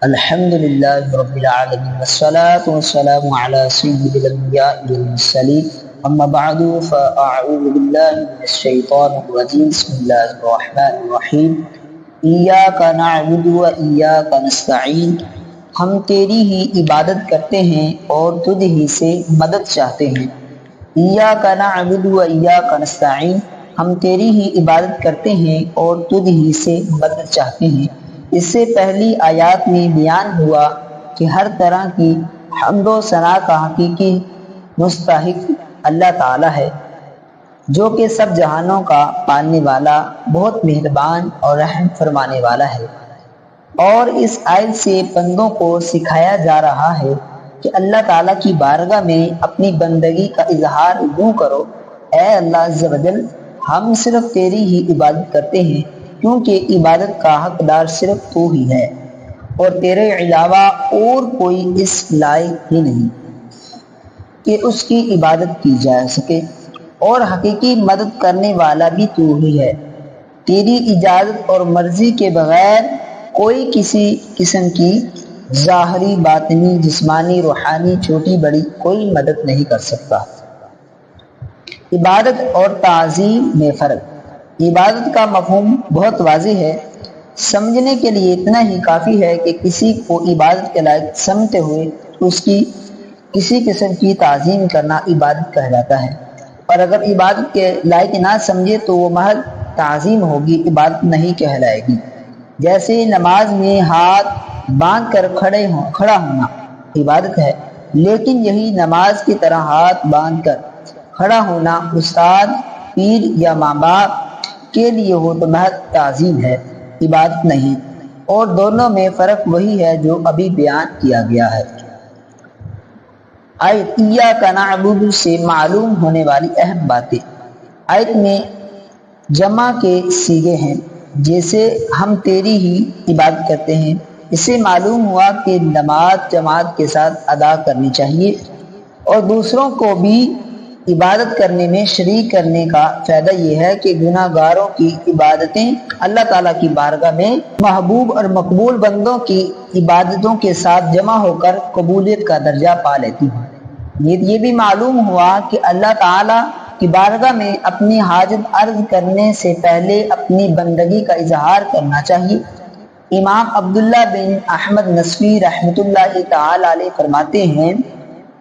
الحمد لله رب العالمين والصلاة والسلام على سيد الأنبياء والمرسلين أما بعد فأعوذ بالله من الشيطان الرجيم بسم الله الرحمن الرحيم إياك نعبد وإياك نستعين ہم تیری ہی عبادت کرتے ہیں اور تجھ ہی سے مدد چاہتے ہیں۔ إياك نعبد وإياك نستعين ہم تیری ہی عبادت کرتے ہیں اور تجھ ہی سے مدد چاہتے ہیں۔ اس سے پہلی آیات میں بیان ہوا کہ ہر طرح کی حمد و ثنا کا حقیقی مستحق اللہ تعالی ہے، جو کہ سب جہانوں کا پالنے والا، بہت مہربان اور رحم فرمانے والا ہے۔ اور اس آیت سے بندوں کو سکھایا جا رہا ہے کہ اللہ تعالیٰ کی بارگاہ میں اپنی بندگی کا اظہار یوں کرو: اے اللہ عز و جل، ہم صرف تیری ہی عبادت کرتے ہیں، کیونکہ عبادت کا حقدار صرف تو ہی ہے اور تیرے علاوہ اور کوئی اس لائق ہی نہیں کہ اس کی عبادت کی جا سکے، اور حقیقی مدد کرنے والا بھی تو ہی ہے۔ تیری اجازت اور مرضی کے بغیر کوئی کسی قسم کی ظاہری، باطنی، جسمانی، روحانی، چھوٹی بڑی کوئی مدد نہیں کر سکتا۔ عبادت اور تعظیم میں فرق۔ عبادت کا مفہوم بہت واضح ہے، سمجھنے کے لیے اتنا ہی کافی ہے کہ کسی کو عبادت کے لائق سمجھتے ہوئے اس کی کسی قسم کی تعظیم کرنا عبادت کہلاتا ہے، اور اگر عبادت کے لائق نہ سمجھے تو وہ محض تعظیم ہوگی، عبادت نہیں کہلائے گی۔ جیسے نماز میں ہاتھ باندھ کر کھڑا ہونا عبادت ہے، لیکن یہی نماز کی طرح ہاتھ باندھ کر کھڑا ہونا استاد، پیر یا ماں باپ کے لیے ہو تو محض تعظیم ہے، عبادت نہیں۔ اور دونوں میں فرق وہی ہے جو ابھی بیان کیا گیا ہے۔ آیت ایاک نعبد سے معلوم ہونے والی اہم باتیں۔ آیت میں جمع کے صیغے ہیں، جیسے ہم تیری ہی عبادت کرتے ہیں۔ اس سے معلوم ہوا کہ نماز جماعت کے ساتھ ادا کرنی چاہیے، اور دوسروں کو بھی عبادت کرنے میں شریک کرنے کا فائدہ یہ ہے کہ گناہ گاروں کی عبادتیں اللہ تعالیٰ کی بارگاہ میں محبوب اور مقبول بندوں کی عبادتوں کے ساتھ جمع ہو کر قبولیت کا درجہ پا لیتی ہیں۔ یہ بھی معلوم ہوا کہ اللہ تعالیٰ کی بارگاہ میں اپنی حاجت عرض کرنے سے پہلے اپنی بندگی کا اظہار کرنا چاہیے۔ امام عبداللہ بن احمد نصفی رحمۃ اللہ تعالی علیہ فرماتے ہیں،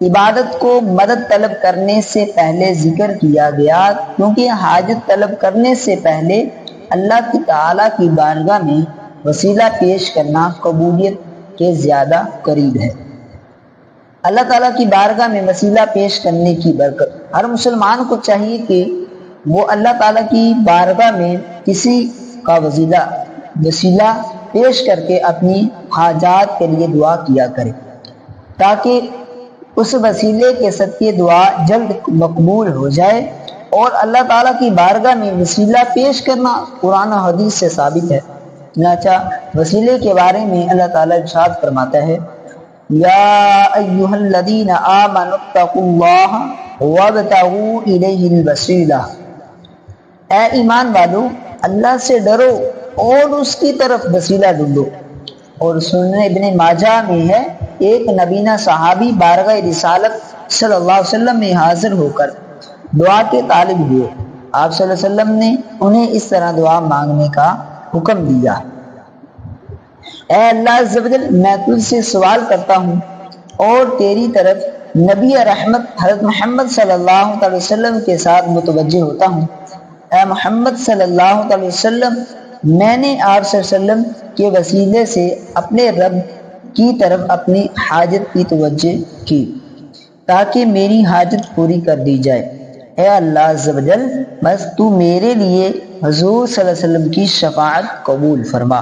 عبادت کو مدد طلب کرنے سے پہلے ذکر کیا گیا کیونکہ حاجت طلب کرنے سے پہلے اللہ تعالیٰ کی بارگاہ میں وسیلہ پیش کرنا قبولیت کے زیادہ قریب ہے۔ اللہ تعالیٰ کی بارگاہ میں وسیلہ پیش کرنے کی برکت۔ ہر مسلمان کو چاہیے کہ وہ اللہ تعالیٰ کی بارگاہ میں کسی کا وسیلہ پیش کر کے اپنی حاجات کے لیے دعا کیا کرے، تاکہ اس وسیلے کے صدقے دعا جلد مقبول ہو جائے۔ اور اللہ تعالیٰ کی بارگاہ میں وسیلہ پیش کرنا قرآن و حدیث سے ثابت ہے۔ چنانچہ وسیلے کے بارے میں اللہ تعالیٰ ارشاد فرماتا ہے: یا ایھا الذین آمنوا اتقوا اللہ وابتغوا الیہ الوسیلہ، اے ایمان والو، اللہ سے ڈرو اور اس کی طرف وسیلہ ڈھونڈو۔ اور سنن ابن ماجہ میں ہے، ایک نبینہ صحابی بارگاہ رسالت صلی اللہ علیہ وسلم میں حاضر ہو کر دعا کے طالب ہوئے۔ آپ صلی اللہ علیہ وسلم نے انہیں اس طرح دعا مانگنے کا حکم دیا: اے اللہ عز و جل، میں تجھ سے سوال کرتا ہوں اور تیری طرف نبی رحمت حضرت محمد صلی اللہ علیہ وسلم کے ساتھ متوجہ ہوتا ہوں۔ اے محمد صلی اللہ علیہ وسلم، میں نے آپ صلی اللہ علیہ وسلم کے وسیلے سے اپنے رب کی طرف اپنی حاجت کی توجہ کی تاکہ میری حاجت پوری کر دی جائے۔ اے اللہ عز و جل، بس تو میرے لیے حضور صلی اللہ علیہ وسلم کی شفاعت قبول فرما۔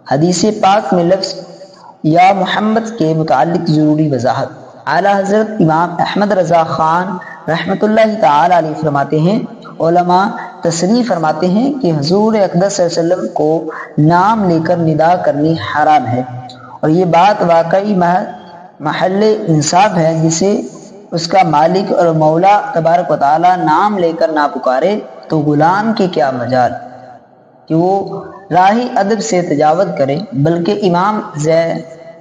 حدیث پاک میں لفظ یا محمد کے متعلق ضروری وضاحت۔ اعلیٰ حضرت امام احمد رضا خان رحمۃ اللہ تعالی علیہ فرماتے ہیں، علماء تصریح فرماتے ہیں کہ حضور اقدس صلی اللہ علیہ وسلم کو نام لے کر ندا کرنی حرام ہے، اور یہ بات واقعی محل انصاف ہے۔ جسے اس کا مالک اور مولا تبارک و تعالی نام لے کر نہ پکارے تو غلام کے کیا مجال کہ وہ راہی ادب سے تجاوز کرے۔ بلکہ امام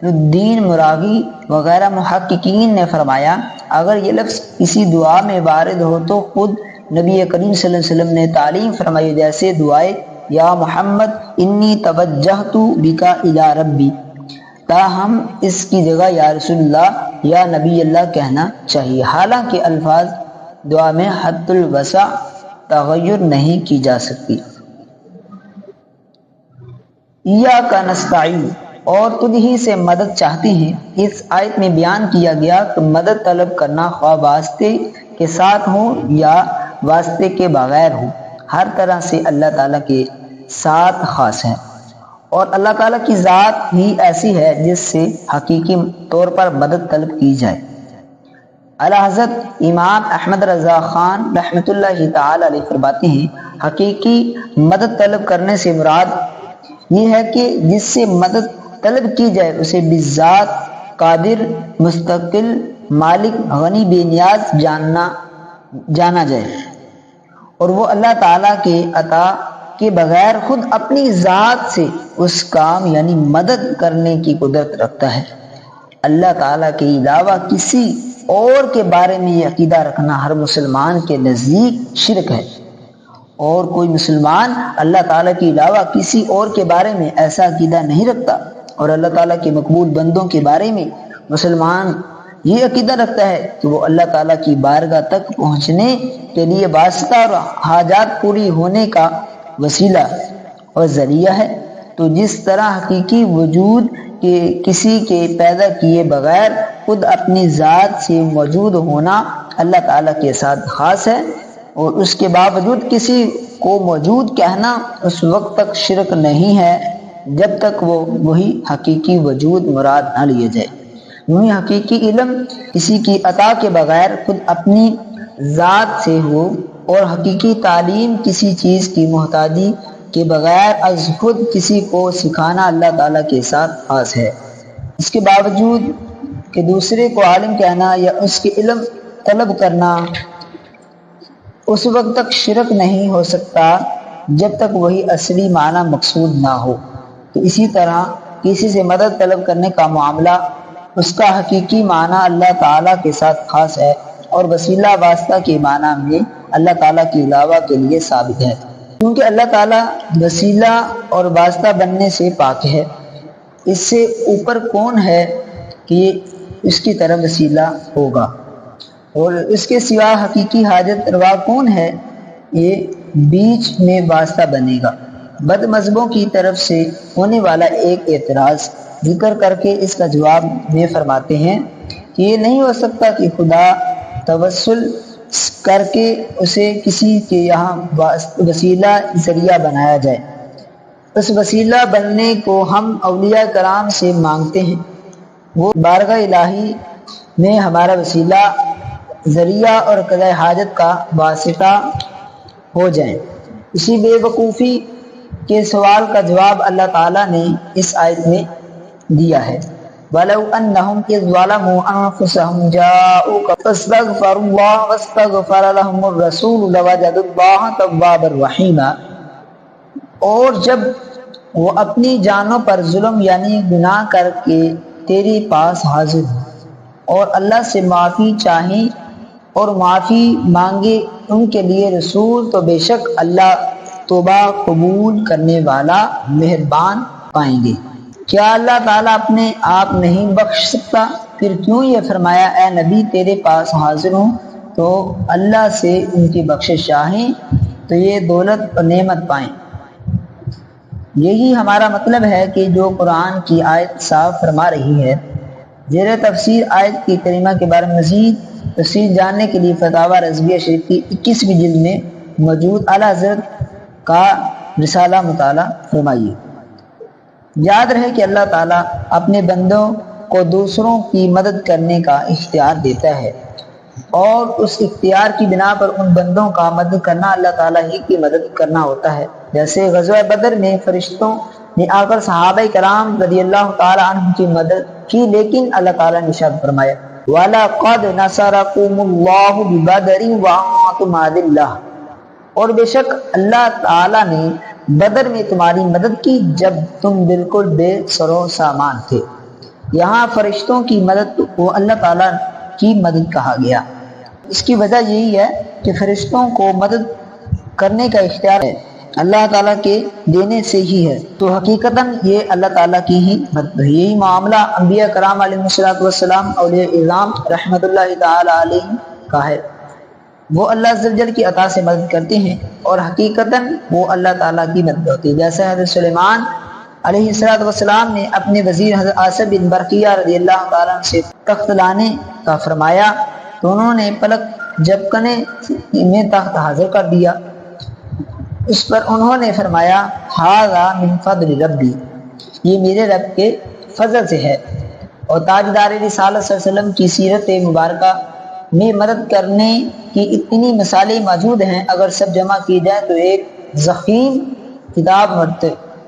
الدین مراغی وغیرہ محققین نے فرمایا اگر یہ لفظ کسی دعا میں وارد ہو تو خود نبی کریم صلی اللہ علیہ وسلم نے تعلیم فرمائی، جیسے دعائے یا محمد انی توجہت بکا الی ربی، تاہم اس کی جگہ یا رسول اللہ یا نبی اللہ کہنا چاہیے، حالانکہ الفاظ دعا میں حد الوسع تغیر نہیں کی جا سکتی۔ ایاک نستعین، اور تجھ ہی سے مدد چاہتے ہیں، اس آیت میں بیان کیا گیا کہ مدد طلب کرنا خواہ واسطے کے ساتھ ہو یا واسطے کے بغیر ہو، ہر طرح سے اللہ تعالیٰ کے ساتھ خاص ہے، اور اللہ تعالیٰ کی ذات ہی ایسی ہے جس سے حقیقی طور پر مدد طلب کی جائے۔ اعلیٰ حضرت امام احمد رضا خان رحمۃ اللہ تعالی علیہ فرماتے ہیں حقیقی مدد طلب کرنے سے مراد یہ ہے کہ جس سے مدد طلب کی جائے اسے بذات قادر، مستقل، مالک، غنی، بے نیاز جانا جائے، اور وہ اللہ تعالیٰ کے عطا کے بغیر خود اپنی ذات سے اس کام یعنی مدد کرنے کی قدرت رکھتا ہے۔ اللہ تعالیٰ کے علاوہ کسی اور کے بارے میں یہ عقیدہ رکھنا ہر مسلمان کے نزدیک شرک ہے، اور کوئی مسلمان اللہ تعالیٰ کے علاوہ کسی اور کے بارے میں ایسا عقیدہ نہیں رکھتا، اور اللہ تعالیٰ کے مقبول بندوں کے بارے میں مسلمان یہ عقیدہ رکھتا ہے کہ وہ اللہ تعالیٰ کی بارگاہ تک پہنچنے کے لیے واسطہ اور حاجات پوری ہونے کا وسیلہ اور ذریعہ ہے۔ تو جس طرح حقیقی وجود کے کسی کے پیدا کیے بغیر خود اپنی ذات سے موجود ہونا اللہ تعالیٰ کے ساتھ خاص ہے، اور اس کے باوجود کسی کو موجود کہنا اس وقت تک شرک نہیں ہے جب تک وہی حقیقی وجود مراد نہ لیے جائے۔ یعنی حقیقی علم کسی کی عطا کے بغیر خود اپنی ذات سے ہو، اور حقیقی تعلیم کسی چیز کی محتاجی کے بغیر از خود کسی کو سکھانا اللہ تعالیٰ کے ساتھ خاص ہے۔ اس کے باوجود کہ دوسرے کو عالم کہنا یا اس کے علم طلب کرنا اس وقت تک شرک نہیں ہو سکتا جب تک وہی اصلی معنی مقصود نہ ہو۔ تو اسی طرح کسی سے مدد طلب کرنے کا معاملہ اس کا حقیقی معنی اللہ تعالیٰ کے ساتھ خاص ہے، اور وسیلہ واسطہ کے معنی میں اللہ تعالیٰ کے علاوہ کے لیے ثابت ہے، کیونکہ اللہ تعالیٰ وسیلہ اور واسطہ بننے سے پاک ہے۔ اس سے اوپر کون ہے کہ اس کی طرح وسیلہ ہوگا، اور اس کے سوا حقیقی حاجت روا کون ہے یہ بیچ میں واسطہ بنے گا۔ بد مذہبوں کی طرف سے ہونے والا ایک اعتراض ذکر کر کے اس کا جواب میں فرماتے ہیں کہ یہ نہیں ہو سکتا کہ خدا توسل کر کے اسے کسی کے یہاں وسیلہ ذریعہ بنایا جائے۔ اس وسیلہ بننے کو ہم اولیاء کرام سے مانگتے ہیں، وہ بارگاہ الہی میں ہمارا وسیلہ، ذریعہ اور قضاء حاجت کا واسطہ ہو جائیں۔ اسی بے وقوفی کے سوال کا جواب اللہ تعالیٰ نے اس آیت میں دیا ہے، وَلَوْ أَنَّهُمْ إِذْ ظَلَمُوا أَنفُسَهُمْ جَاءُوكَ فَاسْتَغْفَرُوا اللَّهَ وَاسْتَغْفَرَ لَهُمُ الرَّسُولُ لَوَجَدُوا اللَّهَ تَوَّابًا رَحِيمًا، اور جب وہ اپنی جانوں پر ظلم یعنی گناہ کر کے تیرے پاس حاضر ہوں اور اللہ سے معافی چاہیں اور معافی مانگے ان کے لیے رسول، تو بے شک اللہ توبہ قبول کرنے والا مہربان پائیں گے۔ کیا اللہ تعالیٰ اپنے آپ نہیں بخش سکتا؟ پھر کیوں یہ فرمایا اے نبی تیرے پاس حاضر ہوں تو اللہ سے ان کی بخشش چاہیں تو یہ دولت اور نعمت پائیں۔ یہی ہمارا مطلب ہے کہ جو قرآن کی آیت صاف فرما رہی ہے۔ زیر تفسیر آیت کی کریمہ کے بارے میں مزید تفصیل جاننے کے لیے فتاوی رضویہ شریف کی 21ویں جلد میں موجود اعلیٰ حضرت کا رسالہ مطالعہ فرمائیے۔ یاد رہے کہ اللہ تعالیٰ اپنے بندوں کو دوسروں کی مدد کرنے کا اختیار دیتا ہے، اور اس اختیار کی بنا پر ان بندوں کا مدد کرنا اللہ تعالیٰ ہی کی مدد کرنا ہوتا ہے۔ جیسے غزوہ بدر میں فرشتوں نے آ کر صحابہ کرام رضی اللہ تعالیٰ عنہ کی مدد کی، لیکن اللہ تعالیٰ نے ارشاد فرمایا وَلَقَدْ نَصَرَكُمُ اللَّهُ بِبَدْرٍ وَأَنْتُمْ أَذِلَّةٌ، اور بے شک اللہ تعالیٰ نے بدر میں تمہاری مدد کی جب تم بالکل بے سر و سامان تھے۔ یہاں فرشتوں کی مدد کو اللہ تعالیٰ کی مدد کہا گیا۔ اس کی وجہ یہی ہے کہ فرشتوں کو مدد کرنے کا اختیار ہے اللہ تعالیٰ کے دینے سے ہی ہے، تو حقیقتاً یہ اللہ تعالیٰ کی ہی مدد ہے۔ یہی معاملہ انبیاء کرام علیہ السلام اولیاء اعظام رحمۃ اللہ تعالیٰ علیہ کا ہے۔ وہ اللہ عز و جل کی عطا سے مدد کرتے ہیں اور حقیقتاً وہ اللہ تعالیٰ کی مدد ہوتی ہے۔ جیسے حضرت سلیمان علیہ السلام نے اپنے وزیر حضرت آصف بن برقیہ رضی اللہ تعالیٰ عنہ سے تخت لانے کا فرمایا تو انہوں نے پلک جھپکنے میں تخت حاضر کر دیا۔ اس پر انہوں نے فرمایا ھذا من فضل ربی، یہ میرے رب کے فضل سے ہے۔ اور تاجدار رسالت صلی اللہ علیہ وسلم کی سیرت مبارکہ میں مدد کرنے کی اتنی مثالیں موجود ہیں، اگر سب جمع کی جائیں تو ایک ضخیم کتاب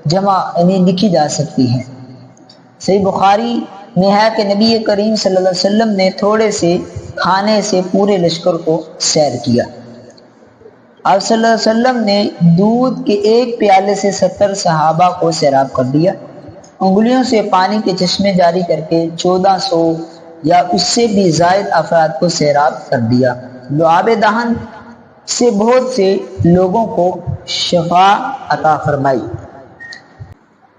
جمع لکھی جا سکتی ہے۔ صحیح بخاری میں ہے کہ نبی کریم صلی اللہ علیہ وسلم نے تھوڑے سے کھانے سے پورے لشکر کو سیر کیا۔ آپ صلی اللہ علیہ وسلم نے دودھ کے ایک پیالے سے 70 صحابہ کو سیراب کر دیا۔ انگلیوں سے پانی کے چشمے جاری کر کے 1400 یا اس سے بھی زائد افراد کو سیراب کر دیا۔ لعاب دہن سے بہت سے لوگوں کو شفا عطا فرمائی۔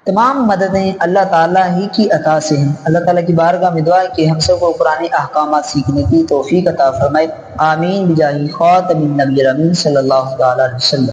تمام مددیں اللہ تعالیٰ ہی کی عطا سے ہیں۔ اللہ تعالیٰ کی بارگاہ میں دعا ہے کہ ہم سب کو قرآن احکامات سیکھنے کی توفیق عطا فرمائے۔ آمین بجاہ خاتم النبی صلی اللہ علیہ وسلم۔